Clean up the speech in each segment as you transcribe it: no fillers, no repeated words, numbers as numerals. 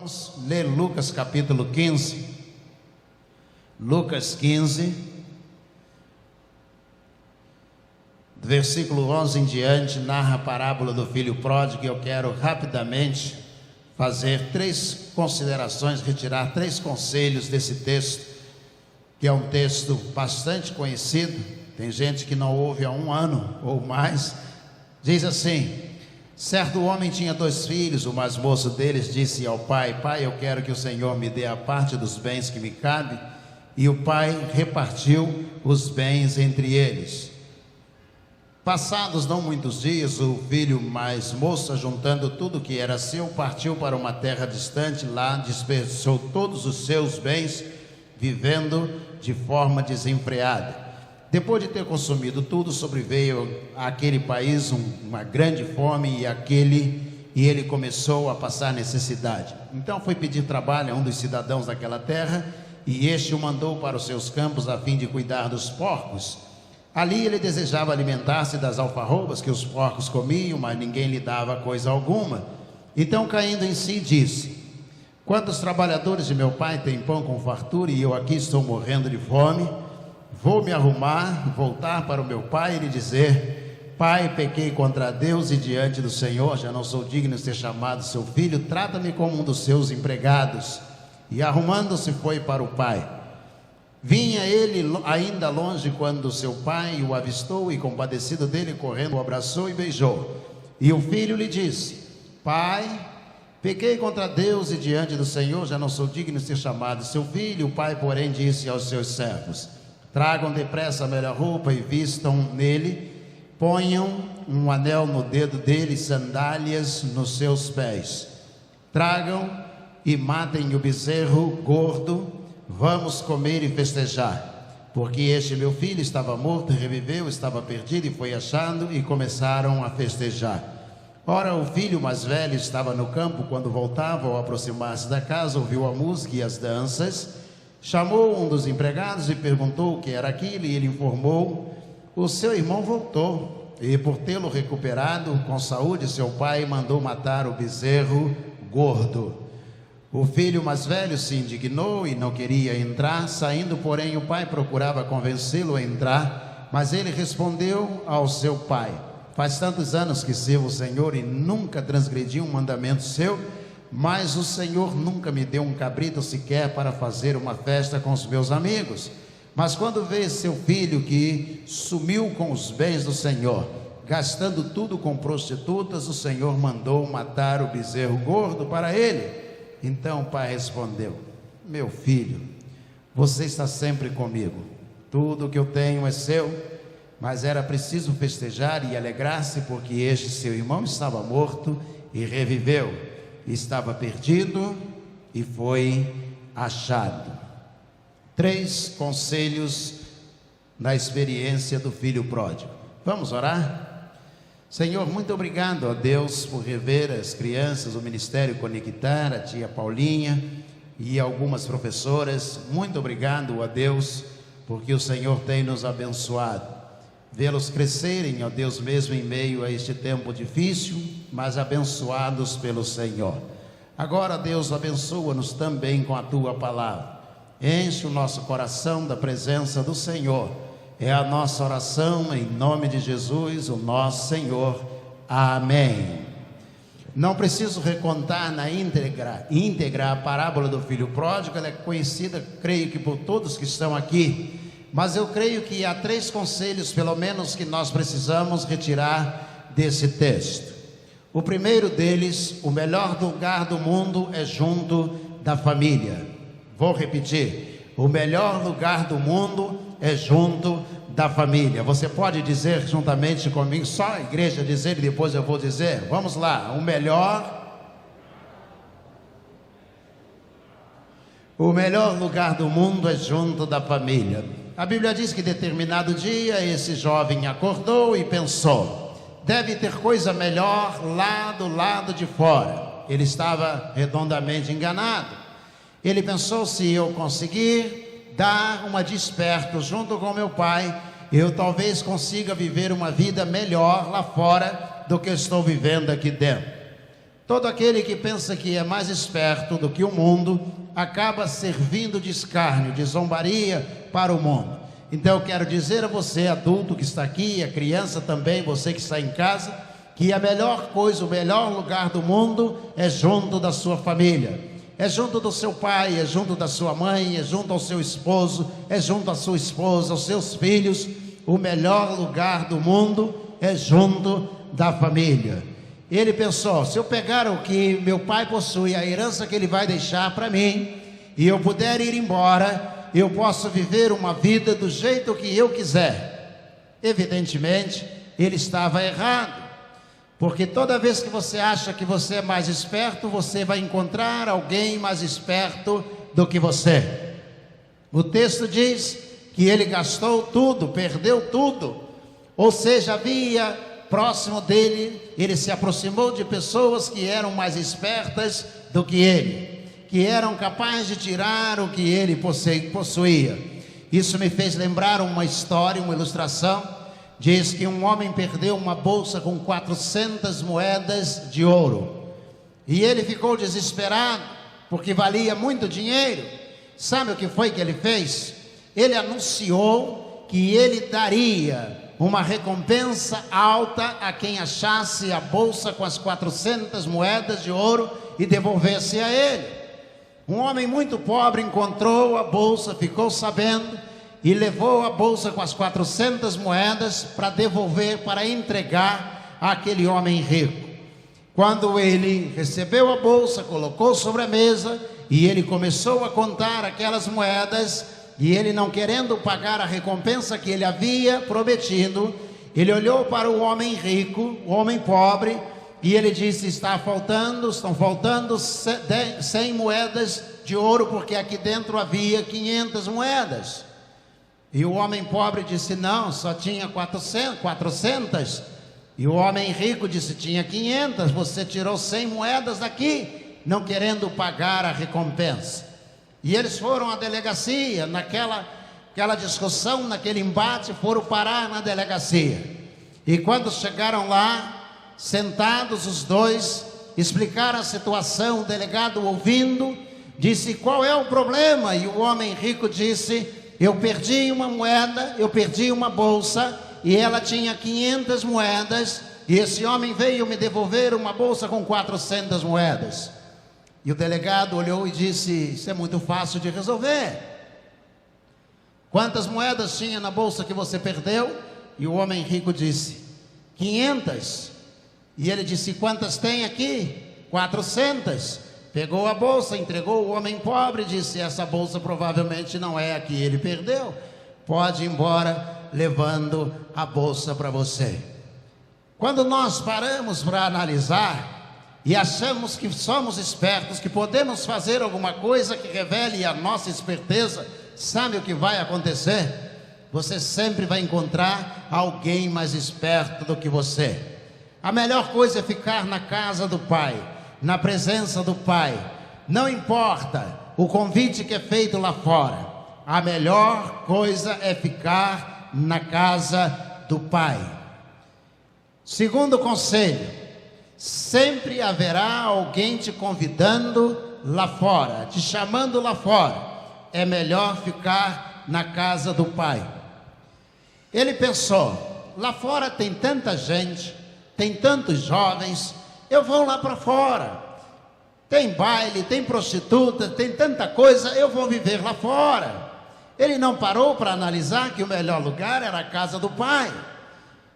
Vamos ler Lucas capítulo 15. Lucas 15, do versículo 11 em diante, narra a parábola do filho pródigo. E eu quero rapidamente fazer 3 considerações, retirar 3 conselhos desse texto, que é um texto bastante conhecido. Tem gente que não ouve há 1 ano ou mais. Diz assim: certo homem tinha 2 filhos. O mais moço deles disse ao pai: pai, eu quero que o Senhor me dê a parte dos bens que me cabe. E o pai repartiu os bens entre eles. Passados não muitos dias, o filho mais moço, juntando tudo que era seu, partiu para uma terra distante. Lá desperdiçou todos os seus bens, vivendo de forma desenfreada. Depois de ter consumido tudo, sobreveio àquele país uma grande fome, e ele começou a passar necessidade. Então foi pedir trabalho a um dos cidadãos daquela terra, e este o mandou para os seus campos a fim de cuidar dos porcos. Ali ele desejava alimentar-se das alfarrobas que os porcos comiam, mas ninguém lhe dava coisa alguma. Então, caindo em si, disse: quantos trabalhadores de meu pai têm pão com fartura, e eu aqui estou morrendo de fome? Vou me arrumar, voltar para o meu pai e lhe dizer: pai, pequei contra Deus e diante do Senhor, já não sou digno de ser chamado seu filho, trata-me como um dos seus empregados. E arrumando-se foi para o pai. Vinha ele ainda longe quando seu pai o avistou, e compadecido dele, correndo, o abraçou e beijou. E o filho lhe disse: pai, pequei contra Deus e diante do Senhor, já não sou digno de ser chamado seu filho. O pai, porém, disse aos seus servos: tragam depressa a melhor roupa e vistam nele, ponham um anel no dedo dele, sandálias nos seus pés. Tragam e matem o bezerro gordo, vamos comer e festejar. Porque este meu filho estava morto e reviveu, estava perdido e foi achado, e começaram a festejar. Ora, o filho mais velho estava no campo. Quando voltava, ao aproximar-se da casa, ouviu a música e as danças. Chamou um dos empregados e perguntou o que era aquilo, e ele informou: o seu irmão voltou, e por tê-lo recuperado com saúde, seu pai mandou matar o bezerro gordo. O filho mais velho se indignou e não queria entrar. Saindo, porém, o pai procurava convencê-lo a entrar, mas ele respondeu ao seu pai: faz tantos anos que sirvo o Senhor e nunca transgredi um mandamento seu, mas o Senhor nunca me deu um cabrito sequer para fazer uma festa com os meus amigos. Mas quando vê seu filho que sumiu com os bens do Senhor, gastando tudo com prostitutas, o Senhor mandou matar o bezerro gordo para ele. Então o pai respondeu: meu filho, você está sempre comigo, tudo que eu tenho é seu. Mas era preciso festejar e alegrar-se, porque este seu irmão estava morto e reviveu, estava perdido e foi achado. 3 conselhos na experiência do filho pródigo. Vamos orar? Senhor, muito obrigado, ó Deus, por rever as crianças, o Ministério Conectar, a tia Paulinha e algumas professoras. Muito obrigado, ó Deus, porque o Senhor tem nos abençoado. Vê-los crescerem, ó Deus, mesmo em meio a este tempo difícil, mas abençoados pelo Senhor. Agora, Deus, abençoa-nos também com a Tua palavra. Enche o nosso coração da presença do Senhor. É a nossa oração em nome de Jesus, o nosso Senhor. Amém. Não preciso recontar na íntegra a parábola do filho pródigo. Ela é conhecida, creio que por todos que estão aqui. Mas eu creio que há 3 conselhos, pelo menos, que nós precisamos retirar desse texto. O primeiro deles: o melhor lugar do mundo é junto da família. Vou repetir: o melhor lugar do mundo é junto da família. Você pode dizer juntamente comigo, só a igreja dizer e depois eu vou dizer? Vamos lá: o melhor lugar do mundo é junto da família. A Bíblia diz que determinado dia esse jovem acordou e pensou: deve ter coisa melhor lá do lado de fora. Ele estava redondamente enganado. Ele pensou: se eu conseguir dar uma de esperto junto com meu pai, eu talvez consiga viver uma vida melhor lá fora do que eu estou vivendo aqui dentro. Todo aquele que pensa que é mais esperto do que o mundo acaba servindo de escárnio, de zombaria para o mundo. Então eu quero dizer a você, adulto que está aqui, a criança também, você que está em casa, que a melhor coisa, o melhor lugar do mundo é junto da sua família, é junto do seu pai, é junto da sua mãe, é junto ao seu esposo, é junto à sua esposa, aos seus filhos. O melhor lugar do mundo é junto da família. Ele pensou: se eu pegar o que meu pai possui, a herança que ele vai deixar para mim, e eu puder ir embora, eu posso viver uma vida do jeito que eu quiser. Evidentemente, ele estava errado, porque toda vez que você acha que você é mais esperto, você vai encontrar alguém mais esperto do que você. O texto diz que ele gastou tudo, perdeu tudo, ou seja, havia próximo dele, ele se aproximou de pessoas que eram mais espertas do que ele, que eram capazes de tirar o que ele possuía. Isso me fez lembrar uma história, uma ilustração. Diz que um homem perdeu uma bolsa com 400 moedas de ouro, e ele ficou desesperado, porque valia muito dinheiro. Sabe o que foi que ele fez? Ele anunciou que ele daria uma recompensa alta a quem achasse a bolsa com as 400 moedas de ouro e devolvesse a ele. Um homem muito pobre encontrou a bolsa, ficou sabendo, e levou a bolsa com as 400 moedas para devolver, para entregar àquele homem rico. Quando ele recebeu a bolsa, colocou sobre a mesa, e ele começou a contar aquelas moedas, e ele, não querendo pagar a recompensa que ele havia prometido, ele olhou para o homem rico, o homem pobre, e ele disse: estão faltando 100 moedas de ouro, porque aqui dentro havia 500 moedas. E o homem pobre disse: não, só tinha 400. E o homem rico disse: tinha 500, você tirou 100 moedas daqui, não querendo pagar a recompensa. E eles foram à delegacia, naquela discussão, naquele embate, foram parar na delegacia. E quando chegaram lá, sentados os dois, explicaram a situação. O delegado, ouvindo, disse: qual é o problema? E o homem rico disse: eu perdi uma moeda, eu perdi uma bolsa, e ela tinha 500 moedas, e esse homem veio me devolver uma bolsa com 400 moedas. E o delegado olhou e disse: isso é muito fácil de resolver. Quantas moedas tinha na bolsa que você perdeu? E o homem rico disse: 500. E ele disse: quantas tem aqui? 400. Pegou a bolsa, entregou o homem pobre e disse: essa bolsa provavelmente não é a que ele perdeu, pode ir embora levando a bolsa para você. Quando nós paramos para analisar e achamos que somos espertos, que podemos fazer alguma coisa que revele a nossa esperteza, sabe o que vai acontecer? Você sempre vai encontrar alguém mais esperto do que você. A melhor coisa é ficar na casa do Pai, na presença do Pai. Não importa o convite que é feito lá fora, a melhor coisa é ficar na casa do Pai. Segundo conselho: sempre haverá alguém te convidando lá fora, te chamando lá fora. É melhor ficar na casa do Pai. Ele pensou: lá fora tem tanta gente, tem tantos jovens, eu vou lá para fora. Tem baile, tem prostituta, tem tanta coisa, eu vou viver lá fora. Ele não parou para analisar que o melhor lugar era a casa do Pai.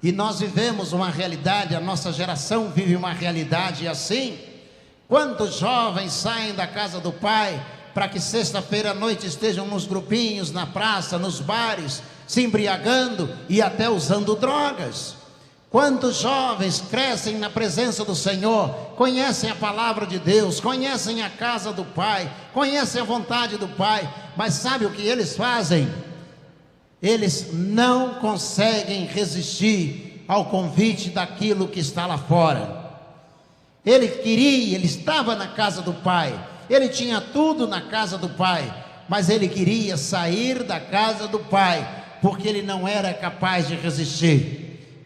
E nós vivemos uma realidade, a nossa geração vive uma realidade assim. Quantos jovens saem da casa do Pai para que sexta-feira à noite estejam nos grupinhos, na praça, nos bares, se embriagando e até usando drogas? Quantos jovens crescem na presença do Senhor, conhecem a palavra de Deus, conhecem a casa do Pai, conhecem a vontade do Pai, mas sabe o que eles fazem? Eles não conseguem resistir ao convite daquilo que está lá fora. Ele estava na casa do Pai, ele tinha tudo na casa do Pai, mas ele queria sair da casa do Pai, porque ele não era capaz de resistir.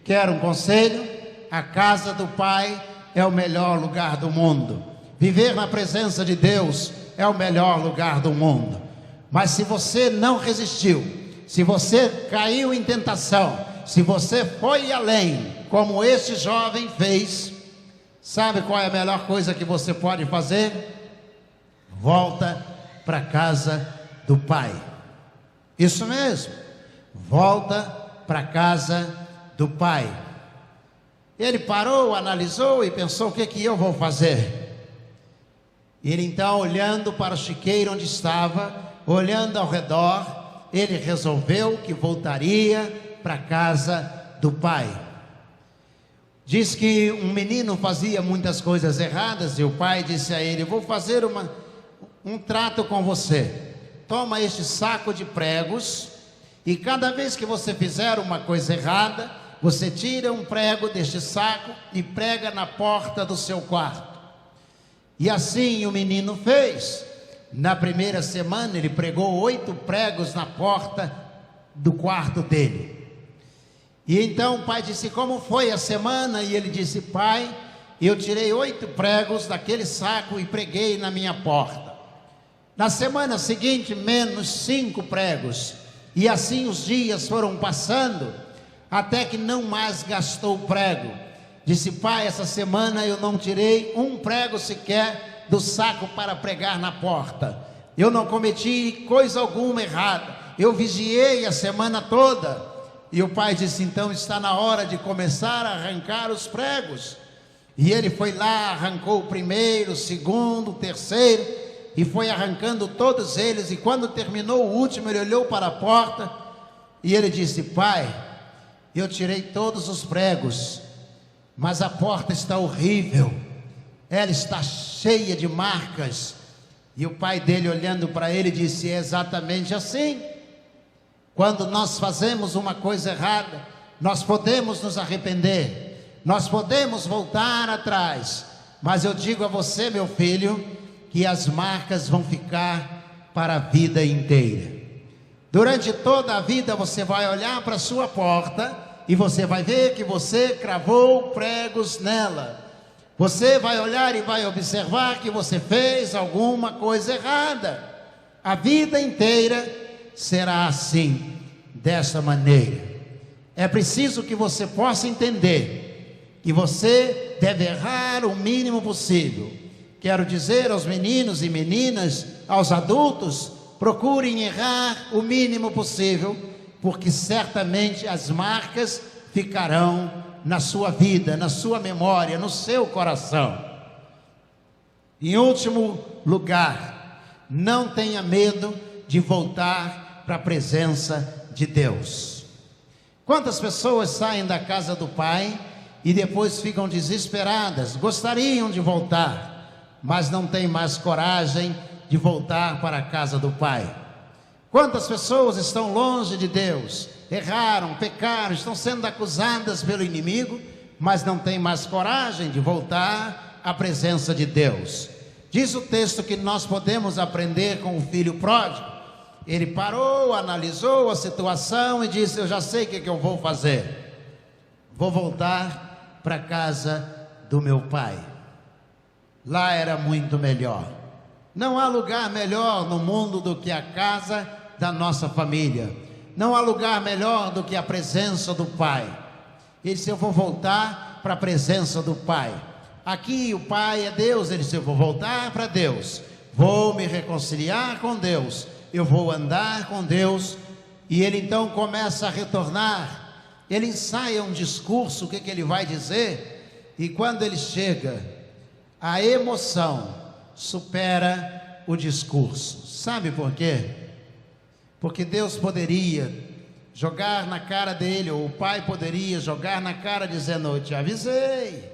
Quer um conselho? A casa do Pai é o melhor lugar do mundo. Viver na presença de Deus é o melhor lugar do mundo. Mas se você não resistiu, se você caiu em tentação, se você foi além, como este jovem fez, sabe qual é a melhor coisa que você pode fazer? Volta para a casa do Pai. Isso mesmo, volta para a casa do Pai. Ele parou, analisou e pensou: o que eu vou fazer? Ele então, olhando para o chiqueiro onde estava, olhando ao redor, ele resolveu que voltaria para a casa do pai. Diz que um menino fazia muitas coisas erradas e o pai disse a ele: vou fazer um trato com você. Toma este saco de pregos e cada vez que você fizer uma coisa errada, você tira um prego deste saco e prega na porta do seu quarto. E assim o menino fez. Na primeira semana ele pregou 8 pregos na porta do quarto dele. E então o pai disse: como foi a semana? E ele disse: pai, eu tirei 8 pregos daquele saco e preguei na minha porta. Na semana seguinte, menos 5 pregos. E assim os dias foram passando, até que não mais gastou prego. Disse: pai, essa semana eu não tirei um prego sequer do saco para pregar na porta. Eu não cometi coisa alguma errada. Eu vigiei a semana toda. E o pai disse: então está na hora de começar a arrancar os pregos. E ele foi lá, arrancou o primeiro, o segundo, o terceiro, e foi arrancando todos eles. E quando terminou o último, ele olhou para a porta e ele disse: pai, eu tirei todos os pregos, mas a porta está horrível, ela está cheia de marcas. E o pai dele, olhando para ele, disse: é exatamente assim. Quando nós fazemos uma coisa errada, nós podemos nos arrepender, nós podemos voltar atrás, mas eu digo a você, meu filho, que as marcas vão ficar para a vida inteira. Durante toda a vida você vai olhar para a sua porta e você vai ver que você cravou pregos nela. Você vai olhar e vai observar que você fez alguma coisa errada. A vida inteira será assim, dessa maneira. É preciso que você possa entender que você deve errar o mínimo possível. Quero dizer aos meninos e meninas, aos adultos: procurem errar o mínimo possível, porque certamente as marcas ficarão na sua vida, na sua memória, no seu coração. Em último lugar, não tenha medo de voltar para a presença de Deus. Quantas pessoas saem da casa do Pai e depois ficam desesperadas, gostariam de voltar, mas não têm mais coragem de voltar para a casa do Pai? Quantas pessoas estão longe de Deus, erraram, pecaram, estão sendo acusadas pelo inimigo, mas não têm mais coragem de voltar à presença de Deus? Diz o texto que nós podemos aprender com o filho pródigo. Ele parou, analisou a situação e disse: eu já sei o que eu vou fazer. Vou voltar para a casa do meu pai. Lá era muito melhor. Não há lugar melhor no mundo do que a casa da nossa família. Não há lugar melhor do que a presença do Pai. Ele disse: eu vou voltar para a presença do Pai. Aqui o Pai é Deus. Ele disse: eu vou voltar para Deus, vou me reconciliar com Deus, eu vou andar com Deus. E ele então começa a retornar. Ele ensaia um discurso, o que ele vai dizer. E quando ele chega, a emoção supera o discurso. Sabe por quê? Porque Deus poderia jogar na cara dele, ou o pai poderia jogar na cara, dizendo: eu te avisei,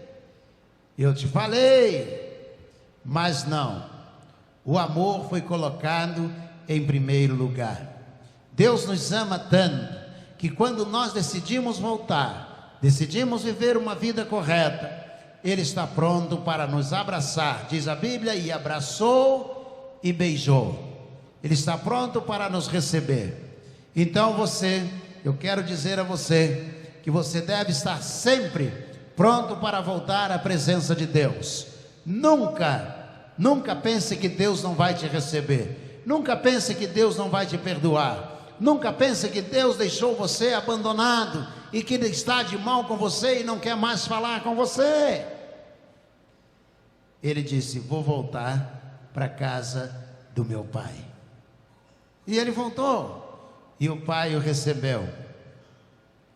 eu te falei. Mas não, o amor foi colocado em primeiro lugar. Deus nos ama tanto que quando nós decidimos voltar, decidimos viver uma vida correta, Ele está pronto para nos abraçar. Diz a Bíblia: e abraçou e beijou. Ele está pronto para nos receber. Então eu quero dizer a você que você deve estar sempre pronto para voltar à presença de Deus. Nunca pense que Deus não vai te receber. Nunca pense que Deus não vai te perdoar. Nunca pense que Deus deixou você abandonado e que Ele está de mal com você e não quer mais falar com você. Ele disse: vou voltar para a casa do meu pai. E ele voltou, e o pai o recebeu.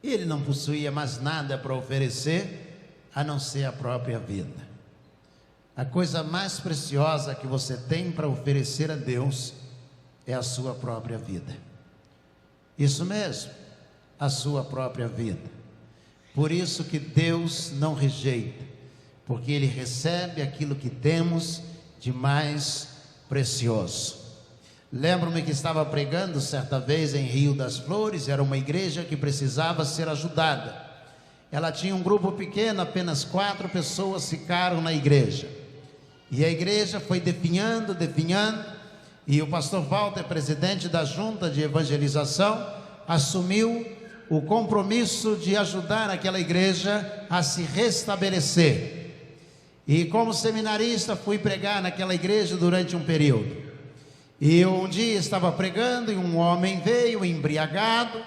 E ele não possuía mais nada para oferecer, a não ser a própria vida. A coisa mais preciosa que você tem para oferecer a Deus é a sua própria vida. Isso mesmo, a sua própria vida. Por isso que Deus não rejeita, porque Ele recebe aquilo que temos de mais precioso. Lembro-me que estava pregando certa vez em Rio das Flores. Era uma igreja que precisava ser ajudada. Ela tinha um grupo pequeno, apenas 4 pessoas ficaram na igreja. E a igreja foi definhando, e o pastor Walter, presidente da junta de evangelização, assumiu o compromisso de ajudar aquela igreja a se restabelecer. E como seminarista fui pregar naquela igreja durante um período. E um dia estava pregando e um homem veio embriagado,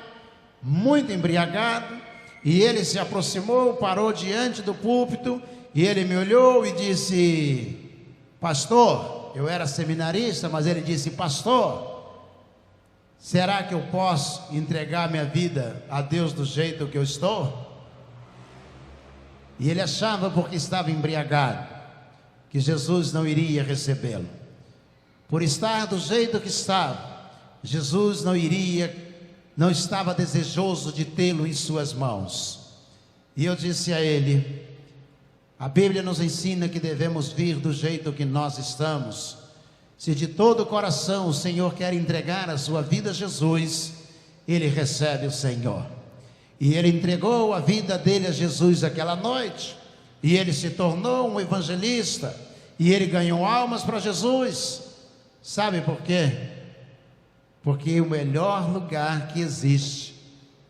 muito embriagado, e ele se aproximou, parou diante do púlpito, e ele me olhou e disse: pastor, eu era seminarista, mas ele disse: pastor, será que eu posso entregar minha vida a Deus do jeito que eu estou? E ele achava, porque estava embriagado, que Jesus não iria recebê-lo. Por estar do jeito que estava, Jesus não estava desejoso de tê-lo em suas mãos. E eu disse a ele: a Bíblia nos ensina que devemos vir do jeito que nós estamos. Se de todo o coração o Senhor quer entregar a sua vida a Jesus, ele recebe o Senhor. E ele entregou a vida dele a Jesus aquela noite, e ele se tornou um evangelista, e ele ganhou almas para Jesus. Sabe por quê? Porque o melhor lugar que existe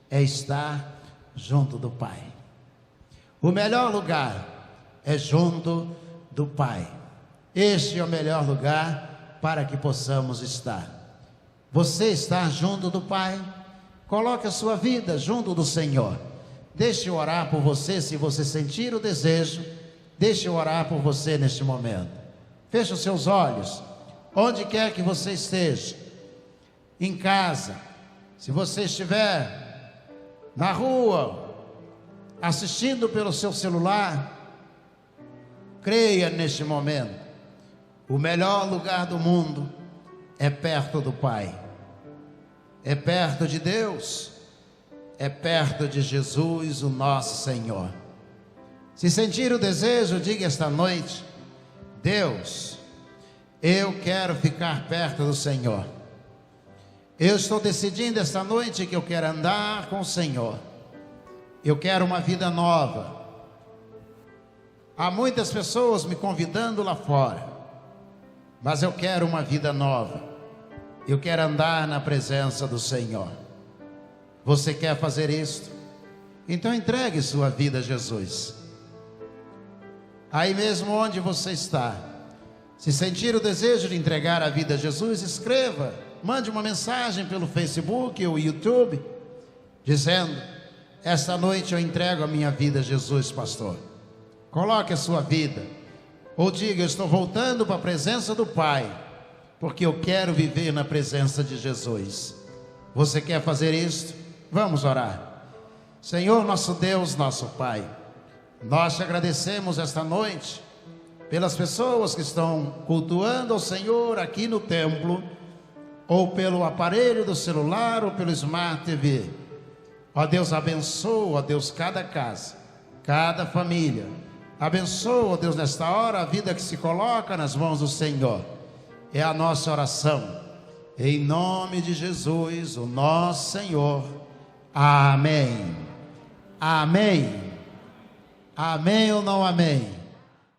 é estar junto do Pai. O melhor lugar é junto do Pai. Este é o melhor lugar para que possamos estar. Você está junto do Pai? Coloque a sua vida junto do Senhor. Deixe eu orar por você, se você sentir o desejo. Deixe eu orar por você neste momento. Feche os seus olhos. Onde quer que você esteja, em casa, se você estiver na rua, assistindo pelo seu celular, creia neste momento: o melhor lugar do mundo é perto do Pai, é perto de Deus, é perto de Jesus, o nosso Senhor. Se sentir o desejo, diga esta noite: Deus, eu quero ficar perto do Senhor. Eu estou decidindo esta noite que eu quero andar com o Senhor. Eu quero uma vida nova. Há muitas pessoas me convidando lá fora, mas eu quero uma vida nova. Eu quero andar na presença do Senhor. Você quer fazer isto? Então entregue sua vida a Jesus. Aí mesmo onde você está, se sentir o desejo de entregar a vida a Jesus, escreva, mande uma mensagem pelo Facebook ou YouTube, dizendo: esta noite eu entrego a minha vida a Jesus, pastor. Coloque a sua vida, ou diga: eu estou voltando para a presença do Pai, porque eu quero viver na presença de Jesus. Você quer fazer isto? Vamos orar. Senhor, nosso Deus, nosso Pai, nós te agradecemos esta noite pelas pessoas que estão cultuando ao Senhor aqui no templo, ou pelo aparelho do celular, ou pelo Smart TV. Ó Deus, abençoa, ó Deus, cada casa, cada família. Abençoa, ó Deus, nesta hora, a vida que se coloca nas mãos do Senhor. É a nossa oração, em nome de Jesus, o nosso Senhor. Amém. Amém. Amém ou não amém?